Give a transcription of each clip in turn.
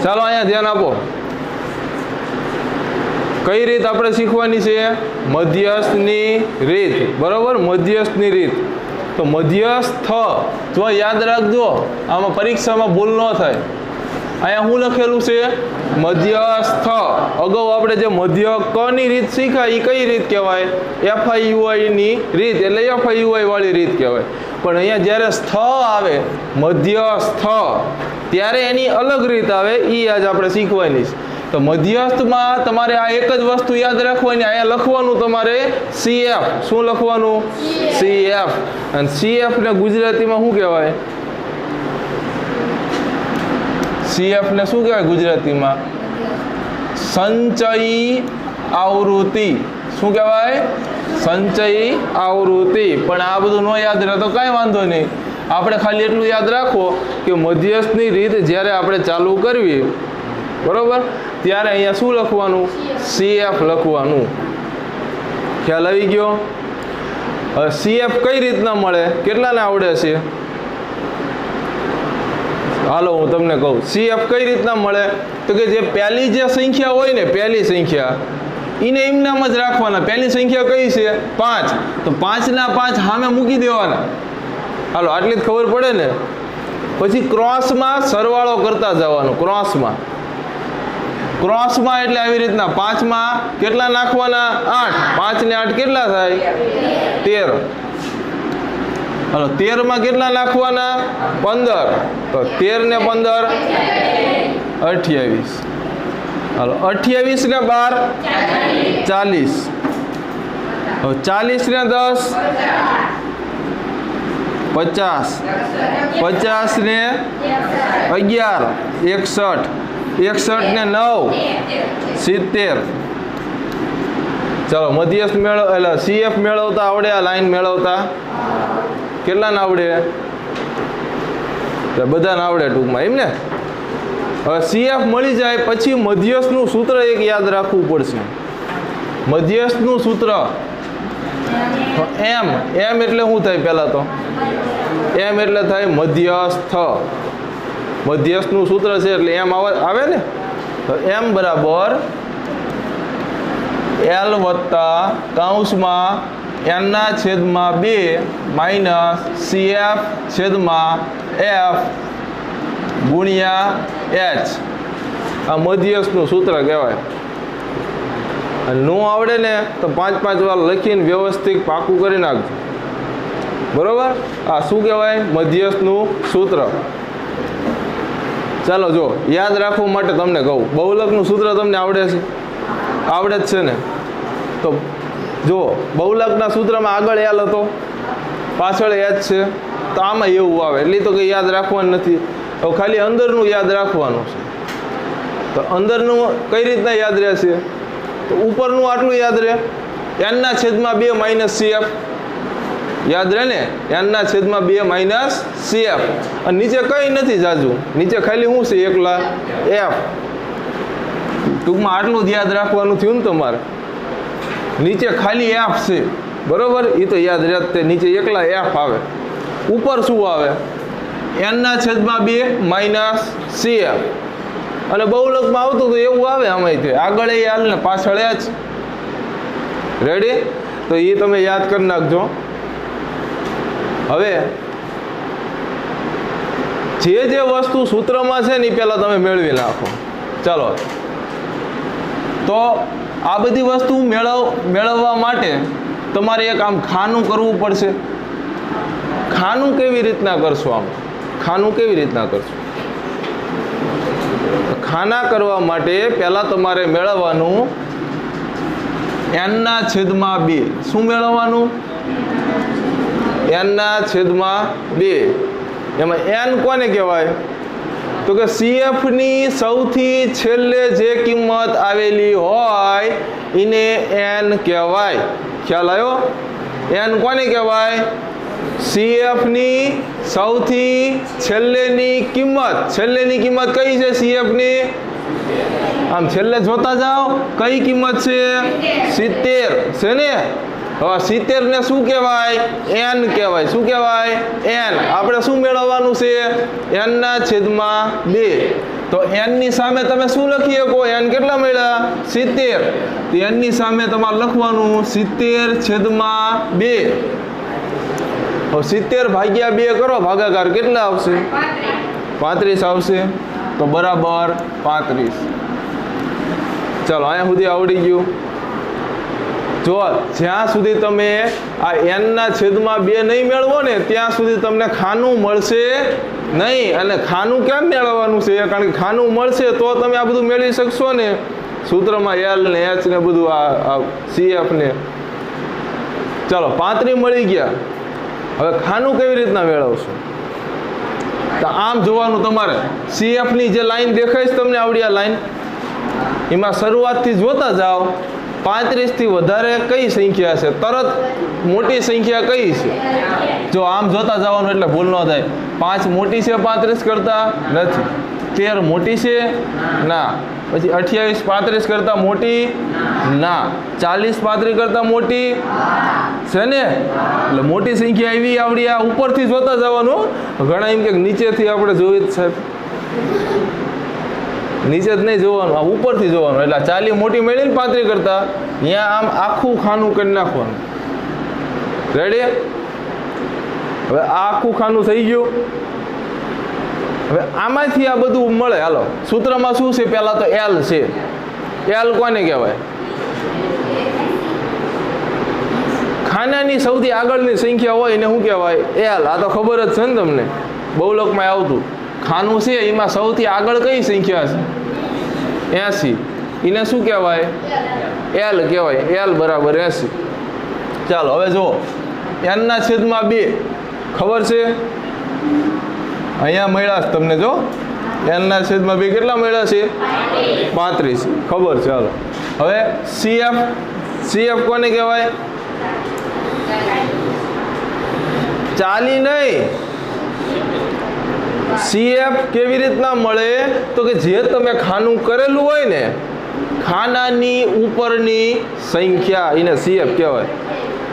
ચાલો અહીંયા ધ્યાન આપો. કઈ રીત આપણે શીખવાની છે? મધ્યસ્થની રીત. બરોબર, મધ્યસ્થની રીત. તો મધ્યસ્થ જો યાદ રાખજો, આમાં પરીક્ષામાં ભૂલ ન થાય. અહીંયા શું લખેલું છે? મધ્યસ્થ. અગાઉ આપણે જે મધ્ય કની રીત શીખ્યા એ કઈ રીત કહેવાય? FIUI ની રીત, એટલે FIUI વાળી રીત કહેવાય. પણ અહીંયા જ્યારે સ્થ આવે મધ્યસ્થ ત્યારે એની અલગ રીત આવે, એ આજ આપણે શીખવાની છે. તો મધ્યસ્થમાં તમારે આ એક જ વસ્તુ યાદ રાખવાની. અહીંયા લખવાનું તમારે CF. શું લખવાનું? CF. અને CF ને ગુજરાતીમાં શું કહેવાય? CF ને શું કહેવાય ગુજરાતીમાં? સંચયી આવૃત્તિ. શું કહેવાય? સંચયી આવૃત્તિ. પણ આ બધું ન યાદ રહે તો કાંઈ વાંધો નહીં. આપણે ખાલી એટલું યાદ રાખો કે મધ્યસ્થની રીત જ્યારે આપણે ચાલુ કરવી, બરોબર, ત્યારે અહીંયા શું લખવાનું? CF લખવાનું. ખ્યાલ આવી ગયો? હવે CF કઈ રીતના મળે? કેટલાને આવડે છે? હાલો હું તમને કહું. CF કઈ રીતના મળે? તો કે જે પહેલી જે સંખ્યા હોય ને, પહેલી સંખ્યા એને એમનામ જ રાખવાના. પહેલી સંખ્યા કઈ છે? 5. તો 5 ના 5 સામે મૂકી દેવાના. હાલો આટલી જ ખબર પડે ને. પછી ક્રોસમાં સરવાળો કરતા જવાનો. ક્રોસમાં એટલે આવી રીતના 5 માં કેટલા નાખવાના? 8. 5 ને 8 કેટલા થાય? 13. હાલો 13 માં કેટલા નાખવાના? 15. તો 13 ને 15 28. હાલો 28 ને 12 40. હવે 40 ને 10 50. 50 ને 11 61. 61 ને 9 70. ચાલો મધ્યસ્થ એટલે CF મેળવતા આવડે? આ લાઈન મેળવતા કેટલાને આવડે? બધાને આવડે ટૂંકમાં, એમ ને. હવે CF મળી જાય પછી મધ્યસ્થનું સૂત્ર એક યાદ રાખવું પડશે. મધ્યસ્થનું સૂત્ર M. M એટલે શું થાય? પહેલા તો M એટલે થાય મધ્યસ્થ. મધ્યસ્થનું સૂત્ર છે એટલે M આવે ને. તો M બરાબર L વત્તા કૌંસમાં n/2 માઇનસ CF છેદમાં F ગુણ્યા H. આ મધ્યસ્થનું સૂત્ર કહેવાય. નો આવડે ને તો 5 વાર લખીને વ્યવસ્થિત પાકું કરી નાખજો. બરોબર? આ શું કહેવાય? મધ્યસ્થનું સૂત્ર. ચાલો જો યાદ રાખવા માટે તમને કહું, બહુલકનું સૂત્ર તમને આવડે છે? આવડે જ છે ને. તો જો બહુલકના સૂત્રમાં આગળ L હતો, પાછળ H છે, તો આમાં એવું આવે. એટલે તો કંઈ યાદ રાખવાનું નથી. હવે ખાલી અંદરનું યાદ રાખવાનું છે. તો અંદરનું કઈ રીતના યાદ રહેશે? તો ઉપરનું આટલું યાદ રહે, n/2 માઇનસ CF યાદ રહે ને, n/2 માઇનસ CF. અને નીચે કંઈ નથી જાજુ, નીચે ખાલી શું છે? એકલા F. ટૂંકમાં આટલું જ યાદ રાખવાનું થયું ને તમારે. નીચે ખાલી F છે, બરોબર? એ તો યાદ રહે તે નીચે એકલા F આવે. ઉપર શું આવે? n/2 minus CF. અને બહુલકમાં આવતું તો એવું આવે આમાં, આગળ એ હાલ ને પાછળ જ. રેડી? તો એ તમે યાદ કરી નાખજો. હવે જે વસ્તુ સૂત્રમાં છે ને એ પહેલાં તમે મેળવી નાખો. ચાલો તો આ બધી વસ્તુ મેળવવા માટે તમારે એક આમ ખાનું કરવું પડશે. ખાનું કેવી રીતના કરશો? આમ ખાનું કેવી રીતના કરશો? ખાના કરવા માટે પહેલાં તમારે મેળવવાનું n/2. શું મેળવવાનું? n/2. એમાં n કોને કહેવાય? તો કે CF ની સૌથી છેલ્લે જે કિંમત આવેલી હોય એને n કહેવાય. ખ્યાલ આવ્યો? n કોને કહેવાય? CF ની સૌથી છેલ્લેની કિંમત. છેલ્લેની કિંમત કઈ છે CF ની? આમ છેલ્લે જોતા જાઓ, કઈ કિંમત છે? 70 છે ને. હવે 70 ને શું કહેવાય? n કહેવાય. શું કહેવાય? n. આપણે શું મેળવવાનું છે? n/2. તો n ની સામે તમે શું લખી શકો? n કેટલા મળ્યા? 70. તો n ની સામે તમારે લખવાનું 70/2. 70/2 કરો, ભાગાકાર કેટલા આવશે? 35 આવશે. તો બરાબર 35. ચાલો અહીંયા સુધી આવડી ગયું. જો જ્યાં સુધી તમે આ n ના છેદમાં 2 નહીં મેળવો ને ત્યાં સુધી તમને ખાનું મળશે નહીં. અને ખાનું કેમ મેળવવાનું છે? કારણ કે ખાનું મળશે તો તમે આ બધું મેળવી શકશો ને, સૂત્રમાં L ને H ને બધું, આ CF ને. ચાલો 35 મળી ગયા. હવે ખાનું કેવી રીતના મેળવશો? તો આમ જોવાનું તમારે. CF ની જે લાઈન દેખાય છે તમને આવડી, આ લાઈન, એમાં શરૂઆતથી જોતા જાઓ 35 થી વધારે કઈ સંખ્યા છે, તરત મોટી સંખ્યા કઈ છે? જો આમ જોતા જવાનું એટલે ભૂલ ન થાય. 5 મોટી છે 35 કરતા? નથી. 13 મોટી છે? ના. પછી 28 35 કરતા મોટી? ના. 40 35 કરતા મોટી છે ને? એટલે મોટી સંખ્યા એવી આવડી. આ ઉપરથી જોતા જવાનું. ઘણા એમ કે નીચેથી આપણે જોઈએ જ સાહેબ, નીચે જ નહીં જોવાનું, આ ઉપરથી જોવાનું. એટલે 40 મોટી મળી ને 35 કરતા, અહીંયા આમ આખું ખાનું કરી નાખવાનું. રેડી? હવે આ આખું ખાનું થઈ ગયું. હવે આમાંથી આ બધું મળે. હાલો, સૂત્રમાં શું છે? પહેલા તો L છે. L કોને કહેવાય? ખાનાની સૌથી આગળની સંખ્યા હોય એને શું કહેવાય? L. આ તો ખબર જ છે ને તમને, બહુલકમાં આવતું. ખાનું છે એમાં સૌથી આગળ કઈ સંખ્યા છે? 80. એને શું કહેવાય? L કહેવાય. L બરાબર 80. ચાલો હવે જુઓ, n ના છેદમાં 2 ખબર છે? અહીંયા મળ્યા છે તમને. જો n ના છેદમાં 2 કેટલા મળ્યા છે? 35 ખબર છે. ચાલો હવે CF કોને કહેવાય? 40 નહીં. CF કેવી રીતના મળે? તો કે જે તમે ખાનું કરેલું હોય ને, ખાનાની ઉપરની સંખ્યા, એને CF કહેવાય.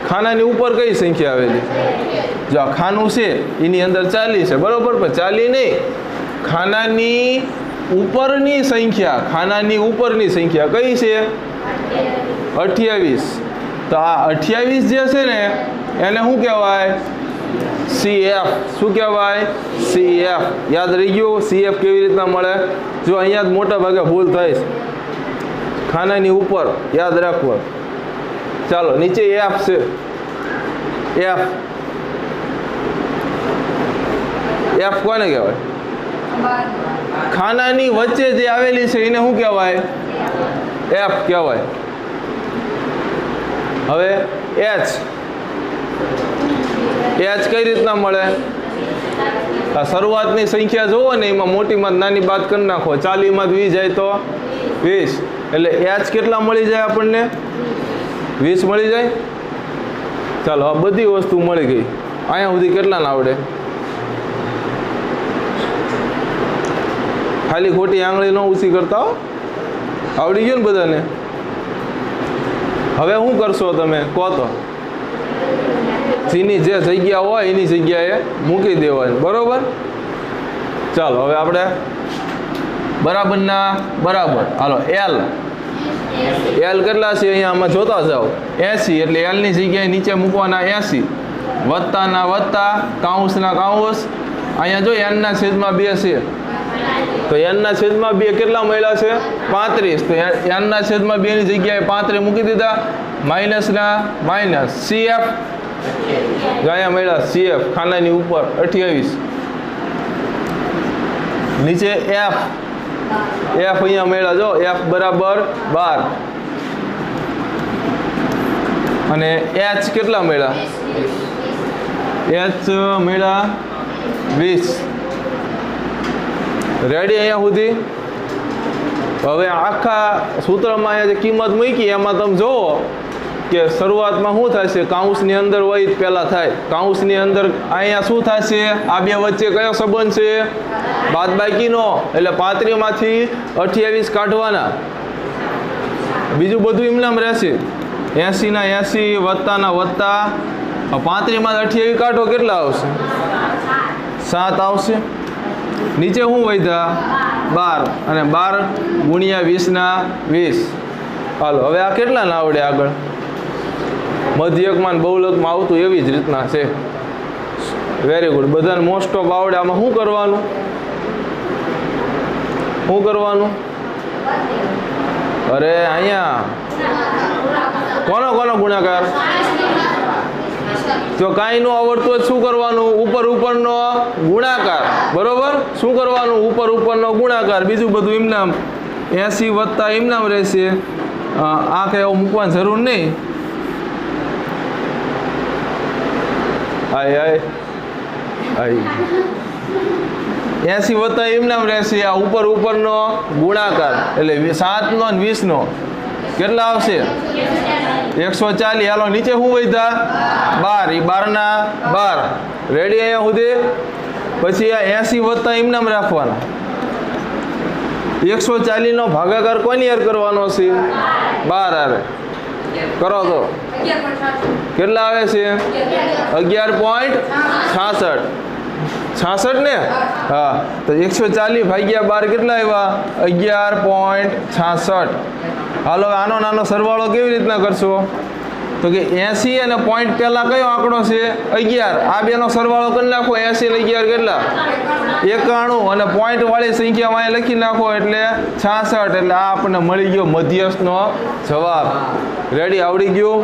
ખાનાની ઉપર કઈ સંખ્યા આવેલી? જો આ ખાનું છે એની અંદર 40 છે, બરોબર? પણ 40 નહીં, ખાનાની ઉપરની સંખ્યા. ખાનાની ઉપરની સંખ્યા કઈ છે? 28. તો આ 28 જે છે ને એને શું કહેવાય? CF. શું કહેવાય? CF. યાદ રહી ગયું? CF કેવી રીતના મળે? જો અહીંયા જ મોટા ભાગે ભૂલ થાય છે. ખાનાની ઉપર યાદ રાખવો. ચાલો નીચે F છે. F કોને કહેવાય? ખાનાની વચ્ચે જે આવેલી છે એને શું કહેવાય? F કહેવાય. હવે H કઈ રીતના મળે? આ શરૂઆતની સંખ્યા જોવો ને, એમાં મોટીમાં નાની બાદ કરી નાખો. 40 માં 20 જાય તો 20. એટલે H કેટલા મળી જાય આપણને? 20 મળી જાય. ચાલો આ બધી વસ્તુ મળી ગઈ. અહીંયા સુધી કેટલાને આવડે? ખાલી ખોટી આંગળી ન ઊંચી કરતા હો. આવડી ગયું ને બધાને? હવે શું કરશો તમે કહો તો? જેની જે જગ્યા હોય એની જગ્યાએ મૂકી દેવાની, બરોબર? ચાલો હવે આપણે બરાબરના બરાબર. હાલો L કેટલા છે અહીંયા આમાં જોતા જાઓ? 80. એટલે L ની જગ્યાએ નીચે મૂકવાના 80. વત્તાના વત્તા, કાઉન્સના કાઉન્સ. અહીંયા જો n ના છેદમાં 2 છે, તો n ના છેદમાં 2 કેટલા મળ્યા છે? 35. તો n ના છેદમાં 2 ની જગ્યાએ 35 મૂકી દીધા. માઇનસના માઇનસ. CF અહીંયા મળ્યા CF ખાનાની ઉપર 28. નીચે F અહીંયા મળ્યા. જો F બરાબર 12. અને H કેટલા મળ્યા? H મળ્યા 20. રેડી અહીંયા સુધી? હવે આખા સૂત્રમાં અહીંયા જે કિંમત મૂકી એમાં તમે જુઓ કે શરૂઆતમાં શું થશે? કાઉન્સની અંદર હોય પહેલા થાય. કાઉન્સની અંદર અહીંયા શું થશે? આ બે વચ્ચે કયો સંબંધ છે? બાદબાકીનો. એટલે 35 માંથી 28 કાઢવાના. બીજું બધું એમનામ રહેશે. 80 ના 80, વત્તાના વત્તા. 35 માં 28 કાઢો કેટલા આવશે? 7 આવશે. નીચે શું વધ્યા? 12 અને 12 ગુણ્યા 20 ના 20. હાલો હવે આ કેટલા ના આવડે આગળ મધ્યકમાં ને બહુલકમાં આવતું એવી જ રીતના છે. વેરી ગુડ, બધાને મોસ્ટ ઓફ આવડે. આમાં શું કરવાનું અરે અહીંયા કોનો ગુણાકાર? જો કાંઈ ન આવડતું હોય શું કરવાનું? ઉપરનો ગુણાકાર. બરોબર, શું કરવાનું? ઉપરનો ગુણાકાર. બીજું બધું એમનામ 80 વત્તા એમનામ રહેશે. આ કંઈ એવું મૂકવાની જરૂર નહીં. હાય 80 વત્તા એમનામ રહેશે. આ ઉપરનો ગુણાકાર એટલે 7 નો અને 20 નો કેટલા આવશે? 140. હાલો નીચે શું વધ્યા? 12. એ 12 ના 12. રેડી અહીંયા સુધી. પછી આ 80 વત્તા એમનામ રાખવાના. 140 નો ભાગાકાર કોની યાર કરવાનો છે? 12 હારે કરો તો કેટલા આવે છે? 11.66. 66 ને? હા, તો 140 ભાગ્યા 12 કેટલા આવ્યા? 11.66. હાલો આનો નાનો સરવાળો કેવી રીતના કરશો? તો કે 80 અને પોઈન્ટ પહેલા કયો આંકડો છે? 11. આ બેનો સરવાળો કરી નાખો. 80 અને 11 કેટલા? 91. અને પોઈન્ટ વાળી સંખ્યા વાંહે લખી નાખો એટલે 66. એટલે આ આપણને મળી ગયો મધ્યસ્થનો જવાબ. રેડી? આવડી ગયું?